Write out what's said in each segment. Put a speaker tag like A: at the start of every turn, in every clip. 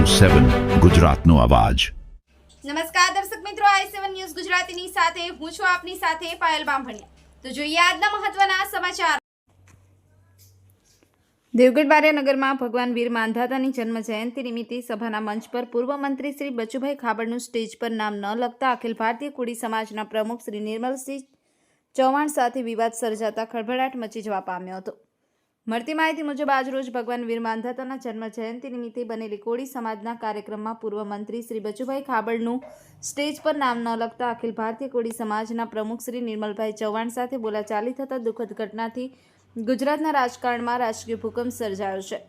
A: 7 ગુજરાતનો અવાજ।
B: નમસ્કાર દર્શક મિત્રો, i7 ન્યૂઝ ગુજરાતીની સાથે હું છું આપની સાથે પાયલ બામભણિયા। તો જોઈએ આજના મહત્વના સમાચાર। દેવગઢ બારિયા નગરમાં ભગવાન વીર માંધાતાની જન્મ જયંતિ નિમિત્તે સભાના મંચ પર પૂર્વ મંત્રી શ્રી બચુભાઈ ખાબડનું સ્ટેજ પર નામ ન લખતા અખિલ ભારતીય કોળી સમાજના પ્રમુખ શ્રી નિર્મલસિંહ ચૌહાણ સાથે વિવાદ સર્જાતા ખળભળાટ મચી જવા પામ્યો હતો। મળતી માહિતી મુજબ આજરોજ ભગવાન વીર માંધાતાના જન્મ જયંતિ નિમિત્તે બનેલી કોળી સમાજના કાર્યક્રમમાં પૂર્વ મંત્રી શ્રી બચુભાઈ ખાબડનું સ્ટેજ પર નામ ન લખતા અખિલ ભારતીય કોળી સમાજના પ્રમુખ શ્રી નિર્મલભાઈ ચૌહાણ સાથે બોલાચાલી થતા દુઃખદ ઘટનાથી ગુજરાતના રાજકારણમાં રાજકીય ભૂકંપ સર્જાયો છે।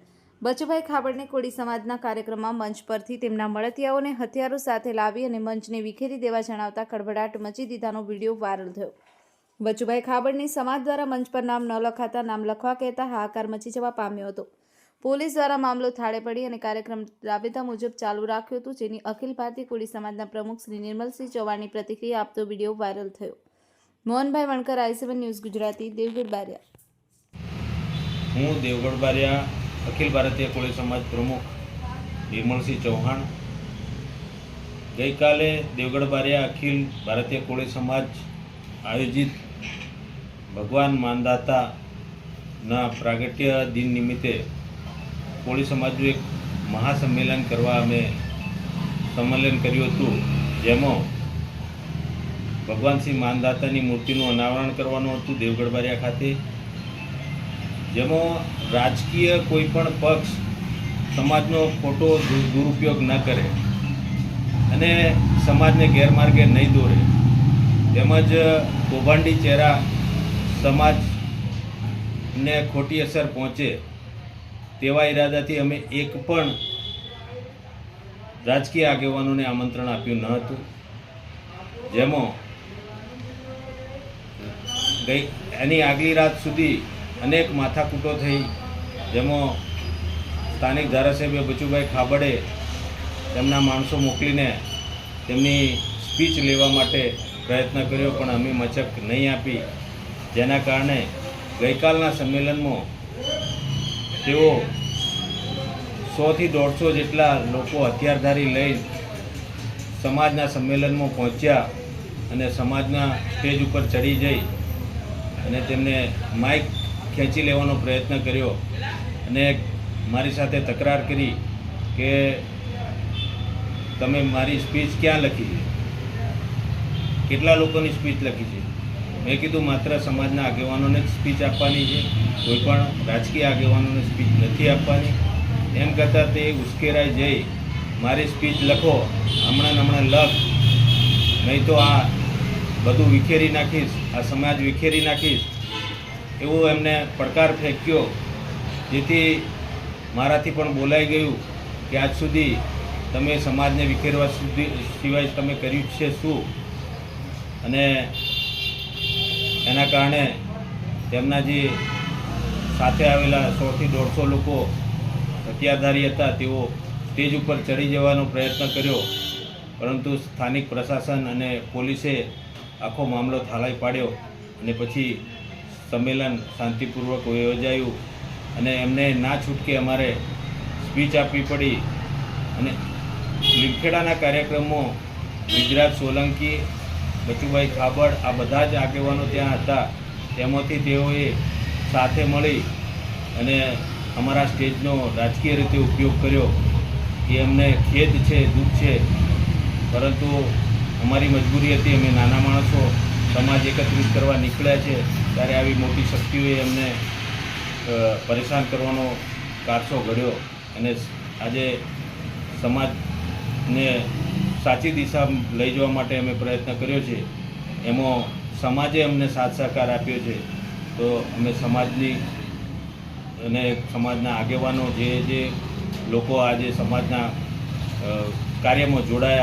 B: બચુભાઈ ખાબડને કોળી સમાજના કાર્યક્રમમાં મંચ પરથી તેમના મળતિયાઓને હથિયારો સાથે લાવી અને મંચને વિખેરી દેવા જણાવતા ખળભળાટ મચી દીધાનો વિડીયો વાયરલ થયો। બચુભાઈ ખાબડની સમાજ દ્વારા મંચ પર નામ ન લખાતા નામ લખવા કહેતા હાહાકાર મચી જવા પામ્યો હતો। પોલીસ દ્વારા મામલો થાળે પડી અને કાર્યક્રમ રાબેતા મુજબ ચાલુ રાખ્યો હતો, જેની અખિલ ભારતીય કોળી સમાજના પ્રમુખ શ્રી નિર્મલસિંહ ચૌહાણની પ્રતિક્રિયા આપતો વિડીયો વાયરલ થયો। Mohanbhai Vankar, i7 news Gujarati, Devgadh Baria.
C: હું દેવગઢ બારિયા અખિલ ભારતીય કોળી સમાજ પ્રમુખ નિર્મલસિંહ ચૌહાણ ગઈકાલે દેવગઢ બારિયા અખિલ ભારતીય કોળી સમાજ આયોજિત ભગવાન માંધાતાના પ્રાગટ્ય દિન નિમિત્તે કોળી સમાજનું એક મહાસંમેલન કરવા અમે સંમેલન કર્યું હતું, જેમાં ભગવાન શ્રી માંધાતાની મૂર્તિનું અનાવરણ કરવાનું હતું દેવગઢ બારિયા ખાતે, જેમાં રાજકીય કોઈ પણ પક્ષ સમાજનો ખોટો દુરુપયોગ ન કરે અને સમાજને ગેરમાર્ગે નહીં દોરે, તેમજ કૌભાંડી ચહેરા સમાજને ખોટી અસર પહોંચે તેવા ઈરાદાથી અમે એક પણ રાજકીય આગેવાનોને આમંત્રણ આપ્યું ન હતું, જેમાં એની આગલી રાત સુધી અનેક માથાકૂટો થઈ, જેમાં સ્થાનિક ધારાસભ્ય બચુભાઈ ખાબડે તેમના માણસો મોકલીને તેમની સ્પીચ લેવા માટે પ્રયત્ન કર્યો, પણ અમે મચક નહીં આપી, જેના કારણે ગઈકાલના સંમેલનમાં તેઓ 100 થી 150 જેટલા લોકો હથિયારધારી લઈ સમાજના સંમેલનમાં પહોંચ્યા અને સમાજના સ્ટેજ ઉપર ચડી જઈ અને તેમને માઇક ખેંચી લેવાનો પ્રયત્ન કર્યો અને મારી સાથે તકરાર કરી કે તમે મારી સ્પીચ ક્યાં લખી છે, કેટલા લોકોની સ્પીચ લખી છે। મેં કીધું માત્ર સમાજના આગેવાનોને જ સ્પીચ આપવાની છે, કોઈ પણ રાજકીય આગેવાનોને સ્પીચ નથી આપવાની। એમ કરતાં તે ઉશ્કેરાઈ જઈ મારી સ્પીચ લખો, હમણાં લખ, નહીં તો આ બધું વિખેરી નાખીશ, આ સમાજ વિખેરી નાખીશ, એવો એમને પડકાર ફેંક્યો, જેથી મારાથી પણ બોલાઈ ગયું કે આજ સુધી તમે સમાજને વિખેરવા સિવાય તમે કર્યું છે શું, અને એના કારણે તેમના જે સાથે આવેલા 100 થી 150 લોકો હથિયારધારી હતા તેઓ સ્ટેજ ઉપર ચડી જવાનો પ્રયત્ન કર્યો, પરંતુ સ્થાનિક પ્રશાસન અને પોલીસે આખો મામલો થાળાઈ પાડ્યો અને પછી સંમેલન શાંતિપૂર્વક યોજાયું અને એમને ના છૂટકે અમારે સ્પીચ આપવી પડી। અને લીમખેડાના કાર્યક્રમમાં ગુજરાત સોલંકી, બચુભાઈ ખાબડ, આ બધા જ આગેવાનો ત્યાં હતા, તેમાંથી તેઓએ સાથે મળી અને અમારા સ્ટેજનો રાજકીય રીતે ઉપયોગ કર્યો, એ અમને ખેદ છે, દુઃખ છે, પરંતુ અમારી મજબૂરી હતી। અમે નાના માણસો સમાજ એકત્રિત કરવા નીકળ્યા છે ત્યારે આવી મોટી શક્તિઓએ અમને પરેશાન કરવાનો કારસો ઘડ્યો અને આજે સમાજને સાચી દિશા લઈ જવા માટે અમે પ્રયત્ન કર્યો છે, એમાં સમાજે અમને સાથ સહકાર આપ્યો છે। તો અમે સમાજની અને સમાજના આગેવાનો જે લોકો આજે સમાજના કાર્યમાં જોડાયા